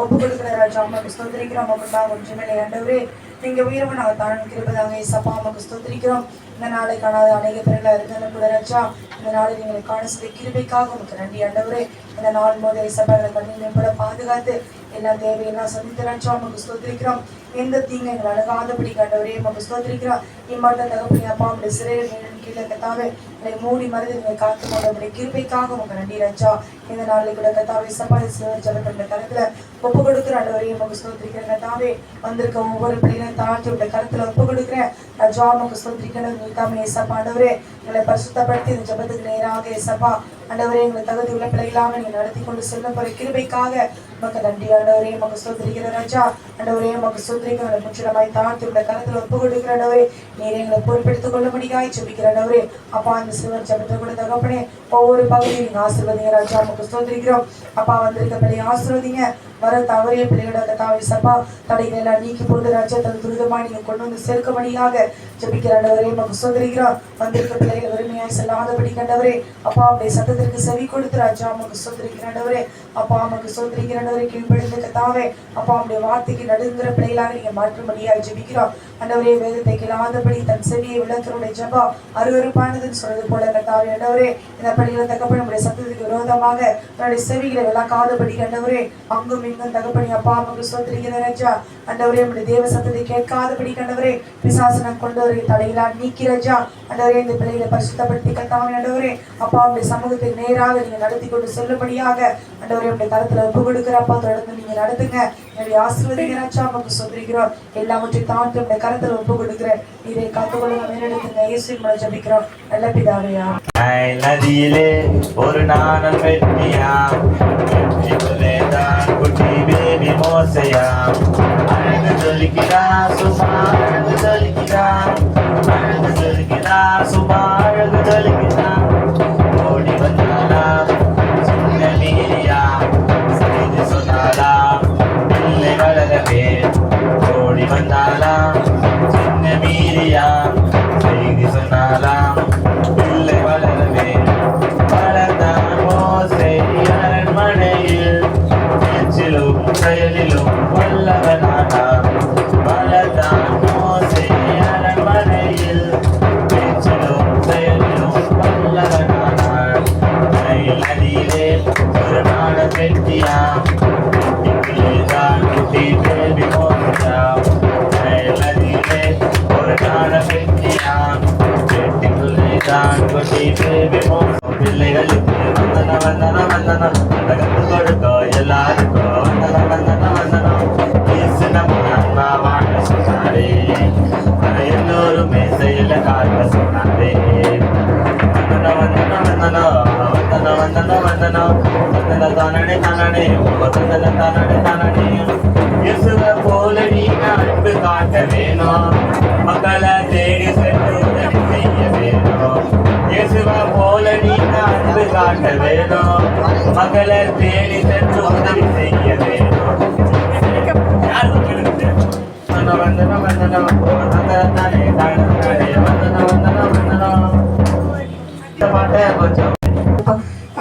ஒப்பு கொடுக்கிற ராஜா அம்மாக்கு ஸ்தோத்திரிக்கிறோம். நமக்கு ஒன்றுமில்லை ஆண்டவரே, நீங்க உயர்வு நாங்கள் தான் கிருபதாங்க ஏசப்பா அம்மாக்கு ஸ்தோத்திரிக்கிறோம். இந்த நாளை காணாத அநேக பேர்கள் இருந்தாலும் கூட ராஜா, இந்த நாளை நீங்கள் காண செய்த கிருபைக்காக உங்களுக்கு நன்றி ஆண்டவரே. இந்த நாள் போது ஏசப்பா எங்களை கண்ணி மேம்பட பாதுகாத்து எல்லா தேவையெல்லாம் சந்தித்து ராஜா அம்மாக்கு ஸ்தோத்திரிக்கிறோம். எந்த தீங்கு எங்களை அணுகாதபடி ஆண்டவரே அம்மாக்கு ஸ்தோத்திரிக்கிறோம். இம்மாட்ட தகப்பனி அப்பா நம்முடைய சிறையில் கீழே கத்தாவே என்னை மூடி மருந்து நீங்கள் காத்து கொண்டபடி கிருபைக்காக உங்களுக்கு நன்றி ராஜா. இந்த நாளில் கூட கத்தாவே சப்பாதி ஜபத்தோட கருத்துல ஒப்பு கொடுக்குற ஆண்டவரையும் நமக்கு ஸ்தோத்திரிக்கிறேன். கத்தாவே வந்திருக்க ஒவ்வொரு பிள்ளைகளையும் தாழ்த்தி விட்ட கருத்துல ஒப்பு கொடுக்குறேன் ராஜா. நமக்கு ஸ்தோத்திரிக்கணும். நீத்தாமே ஏசப்பா ஆண்டவரே எங்களை பரிசுத்தப்படுத்தி இந்த ஜபத்துக்கு நேராக ஏசப்பா ஆண்டவரே எங்களை தகுதி உள்ள பிள்ளைகளாக நீங்கள் நடத்தி கொண்டு செல்ல போற கிருபைக்காக நமக்கு நன்றி ஆண்டவரே. நமக்கு ஸ்தோத்திரிக்கிற ராஜா ஆண்டவரே நமக்கு ஸ்தோத்திரிக்கிற முற்றிலுமாய் தாழ்த்தி விட்ட கருத்துல ஒப்பு கொடுக்கிற ஆண்டவரே நீர் எங்களை பொறுப்பெடுத்துக் கொள்ள முடியாய் ஜெபிக்கிற ஆண்டவரே அப்பா. அந்த சிறுவர் ஜபத்தை கூட தகப்பனே ஒவ்வொரு பகுதியும் நீங்க ஆசீர்வதிங்க ராஜா. நமக்கு ஸ்தோத்திரிக்கிறோம் அப்பா. வந்திருக்க பிள்ளையை ஆசீர்வதிங்க. வர தவறிய பிள்ளைகளோட தாவை சப்பா தடைகளை எல்லாம் நீக்கி போட்டு ராஜ்யத்தில் துரிதமாய் நீங்க கொண்டு வந்து சேர்க்கும்படியாக ஜெபிக்கிற ஆண்டவரே நமக்கு ஸ்தோத்திரிக்கிறோம். வந்திருக்க பிள்ளைகள் வறுமையாய் செல்லாதபடி கண்டவரே அப்பா அவருடைய சத்தத்திற்கு செவி கொடுத்து ராஜா நமக்கு ஸ்தோத்திரிக்கிற ஆண்டவரே அப்பா நமக்கு ஸ்தோத்திரிக்கிற ஆண்டவரே கீழ்ப்படிந்து கத்தாவே அப்பா அவருடைய வார்த்தைக்கு நடுங்குற பிள்ளைகளாக நீங்க மாற்றும்படியாக ஜெபிக்கிறோம் ஆண்டவரே. வேதத்தை கேளாதபடி தன் செவியை விளக்கனுடைய ஜபம் அருவருப்பானதுன்னு சொல்றது போல கத்தாவே ஆண்டவரே இந்த பள்ளியில தகப்பன் நம்முடைய சத்தத்துக்கு விரோதமாக தன்னுடைய செவிகளை விளக்காதபடி கண்டவரே அங்கும் இங்கும் தகப்பனி அப்பா நமக்கு ஸ்தோத்திரிக்கிற ராஜா ஆண்டவரே நம்முடைய தேவ சத்தத்தை கேட்காதபடி கண்டவரே பிசாசனம் கொண்டு ஒரு தடையிலா நீக்கி ராஜா ஆண்டவரே இந்த பிள்ளைகளை பரிசுத்தப்படுத்தி கத்தாவே ஆண்டவரே அப்பா அவருடைய சமூகத்துக்கு நேராக நீங்க நடத்தி கொண்டு செல்லும்படியாக ஆண்டவரே நம்முடைய தளத்துல ஒப்பு கொடுக்கிற அப்பா தொடர்ந்து நீங்க நடத்துங்க. என்னுடைய ஆசீர்வதிங்க ராஜா நமக்கு சொல்லிக்கிறோம். எல்லாவற்றையும் தாண்டி நம்முடைய கருத்துல ஒப்பு கொடுக்கிறேன். நீரை காத்துக்கொள்ளுங்க மேலெடுத்துங்க இயேசுவின் மூலம் ஜெபிக்கிறோம் நல்ல பிதாவையா. நதியிலே ஒரு நாணல் வெட்டியா குட்டி பேபி மோசையா அழகு ஜொலிக்கிறா சுபா அழகு ஜொலிக்கிறா அழகு ஜொலிக்கிறா சுபா அழகு ஜொலிக்கிறா ஓடி வந்தாளா சின்ன மீரியா செய்தி சொன்னாளா பிள்ளை வளரவே ஓடி வந்தாளா சின்ன மீரியா செய்தி சொன்னாளா பிள்ளை வளரவே வளர்ந்தான் மோசே அரண்மனையில் பேச்சிலும் செயலிலும் வல்லவனானார். வளர்ந்தான் மோசே அரண்மனையில் பேச்சிலும் செயலிலும் வல்லவனானார். நதியிலே ஒரு நாணல் வெட்டியா தான் குட்டி பேபி மோசா நதியிலே ஒரு நாணல் வெட்டியா தான் குட்டி பேபி மோசா பிள்ளைகளுக்கு வந்தன வந்தன வந்தனம் கத்து கொடுக்கோ எல்லாருக்கோ வந்தன வந்தன வந்தனம் இயேசு நம்ம அண்ணா வாழ சொன்னாரே எல்லோரும் மேசையில காட்ட சொன்னாரே வந்தன வந்தன வந்தனோ வந்தன வந்தன வந்தனோ வந்தன தானே தானே வந்தன தானே தானே இயேசுவை போல நீ அன்பு காட்ட வேணும் மக்களை தேடி சென்று உதவி செய்ய வேணும். இயேசுவை போல நீ அன்பு காட்ட வேணும் மக்களை தேடி சென்று உதவி செய்ய வேணும். வந்தன வந்தன வந்தன வந்தன தானே தானே வந்தன வந்தன வந்தனம் இந்த பாட்டை கொஞ்சம்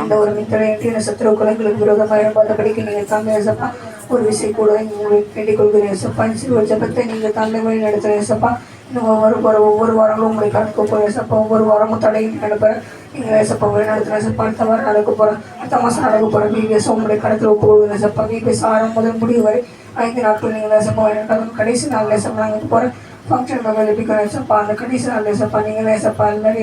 அந்த ஒரு மித்திர சத்துரு குலங்களுக்கு விரோதமாக இருப்பாதபடிக்கு நீங்கள் தாங்க ஏசப்பா ஒரு விசை கூட வேண்டிக் கொள்கிறேன் ஏசப்பா. சிறுவர் ஜபத்தை நீங்கள் தாண்ட வழி நடத்துகிற ஏசப்பா. இன்னும் ஒவ்வொரு வாரங்களும் உங்களை கணக்கு போகிறேன் ஏசப்பா. ஒவ்வொரு வாரமும் தடையும் நடப்பேன் நீங்கள் ஏசப்பா வழி நடத்துகிற ஏசப்பா. அடுத்த வாரம் நடக்க போகிறேன் அடுத்த மாதம் நடக்க போகிறேன் விபிஎஸ் உங்களுடைய கடத்தில் ஒப்பு கொடுக்குறேன் ஏசப்பா. விபிஎஸ் ஆரம்பம் முதல் முடிவு வரை 5 நாட்கள் நீங்கள் ஏசப்பா வழி கடைசி நாள் ஏசப்பா நாங்கள் போகிறேன் ஃபங்க்ஷன் எழுப்பிக்கிறோம் ஏசப்பா. அந்த கடைசி நாள் ஏசப்பா நீங்கள் ஏசப்பா அது மாதிரி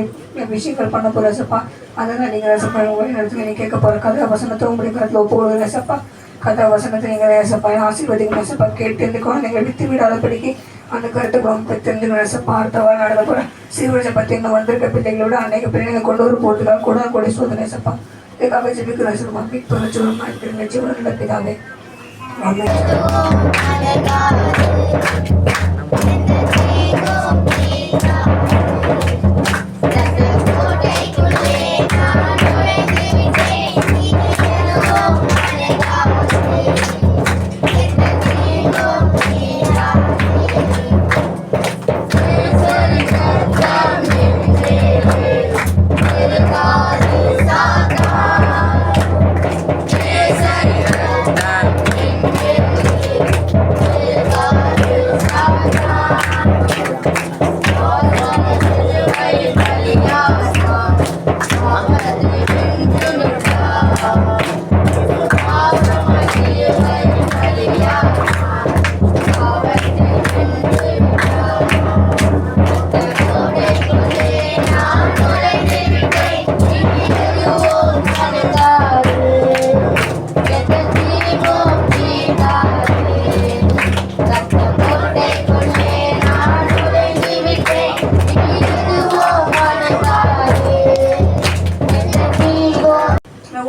விஷயங்கள் பண்ண போகிற ஏசப்பா. அதெல்லாம் நீங்கள் ஏசப்பா வழி நடத்துக்க நீங்கள் கேட்க போகிற கதை வசனத்தை உங்களுடைய கடத்தில் ஒப்பு கொடுக்குறேன் ஏசப்பா. கதை வசனத்தை நீங்கள் ஏசப்பா ஆசீர்வதிங்க ஏசப்பா. கேட்டு இந்த குழந்தைங்க விட்டு விடாதபடிக்கு அந்த கருத்துக்கு தெரிஞ்சு ஏசப்பா. அடுத்த வாரம் நடக்க போகிற சீர்வரிசை பற்றி இங்கே வந்திருக்க பிள்ளைகளோட அநேக பிள்ளைங்க கொண்டு ஒரு போட்டுக்காக கூட சோதனை ஏசப்பா. இதுக்காக ஜெபிக்கிறோம் ஏசப்பா. மீட்பு ஜீவன் ஜீவன் நடப்பிதாவே.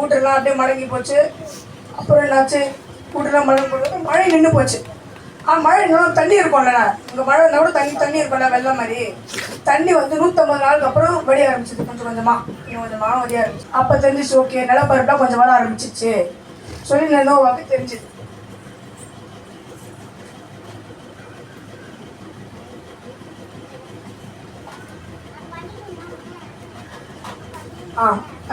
ஊட்டெல்லாம் அப்படியே மடங்கி போச்சு. அப்புறம் என்னாச்சு, ஊட்டெல்லாம் மடங்கி போட்டு மழை நின்று போச்சு. மழை இன்னும் தண்ணி இருக்கும்ல, இங்கே மழை இருந்தால் கூட தண்ணி இருக்கும்ல, வெள்ளம் மாதிரி தண்ணி வந்து 150 நாளுக்கு அப்புறம் வடிய ஆரம்பிச்சிது. கொஞ்சமாக வடிய ஆரம்பிச்சு. அப்போ தெரிஞ்சிச்சு, ஓகே நிலப்பரப்புலாம் கொஞ்சம் வர ஆரம்பிச்சிச்சு சொல்லி நோவாக்கு தெரிஞ்சுது.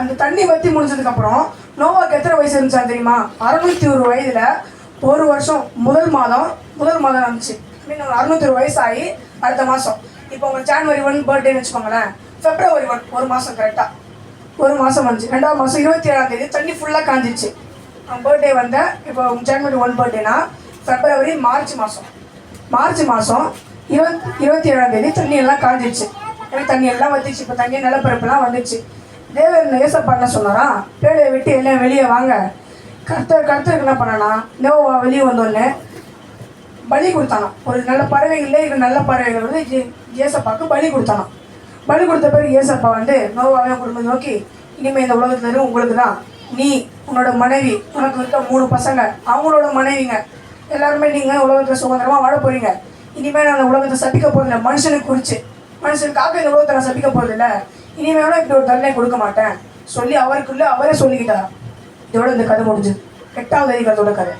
அந்த தண்ணி வற்றி முடிஞ்சதுக்கப்புறம் நோவாக்கு எத்தனை வயசு இருந்துச்சா தெரியுமா? 601 வயதுல ஒரு வருஷம் முதல் மாதம் இருந்துச்சு. 601 வயசு ஆகி அடுத்த மாதம், இப்போ உங்களுக்கு ஜனவரி 1 பர்த்டேன்னு வச்சுக்கோங்களேன், February 1 ஒரு மாதம் கரெக்டாக ஒரு மாதம் வந்துச்சு. 2ஆம் மாதம் 27ஆம் தேதி தண்ணி ஃபுல்லாக காஞ்சிச்சு. பர்த்டே வந்த இப்போ ஜனவரி 1 பர்த்டேனா February மார்ச் மாதம் 27ஆம் தேதி தண்ணி எல்லாம் காஞ்சிச்சு. தண்ணி எல்லாம் வந்துச்சு. இப்போ தண்ணி நிலப்பரப்புலாம் வந்துச்சு. தேவன் ஏசப்பா என்ன சொன்னாரா, பேழையை விட்டு எல்லாம் வெளியே வாங்க. கர்த்தருக்கு என்ன பண்ணனா, நோவா வெளியே வந்தோடனே பலி கொடுத்தானா. ஒரு நல்ல பறவைகளே இருக்கிற நல்ல பறவைகள் வந்து ஏசப்பாவுக்கு பலி கொடுத்தானா. பலி கொடுத்த பிறகு ஏசப்பா வந்து நோவாவே குடும்பத்தை நோக்கி, இனிமேல் இந்த உலகத்துல உங்களுக்கு தான், நீ உன்னோட மனைவி, உனக்கு இருக்க 3 பசங்க அவங்களோட மனைவிங்க எல்லாருமே நீங்கள் உலகத்தில் சுதந்திரமாக வாழ போறீங்க. இனிமேல் நான் அந்த உலகத்தை சபிக்க போறதில்லை. மனுஷனுக்கு குறித்து மனுஷனுக்காக இந்த உலகத்தை நான் சபிக்க போறதில்லை. இனிமேல இப்படி ஒரு தண்டனை கொடுக்க மாட்டேன் சொல்லி அவரே சொல்லிக்கிட்டாராம். இதோட இந்த கதை முடிஞ்சது. 8வது அதிகாரத்தோட கதை.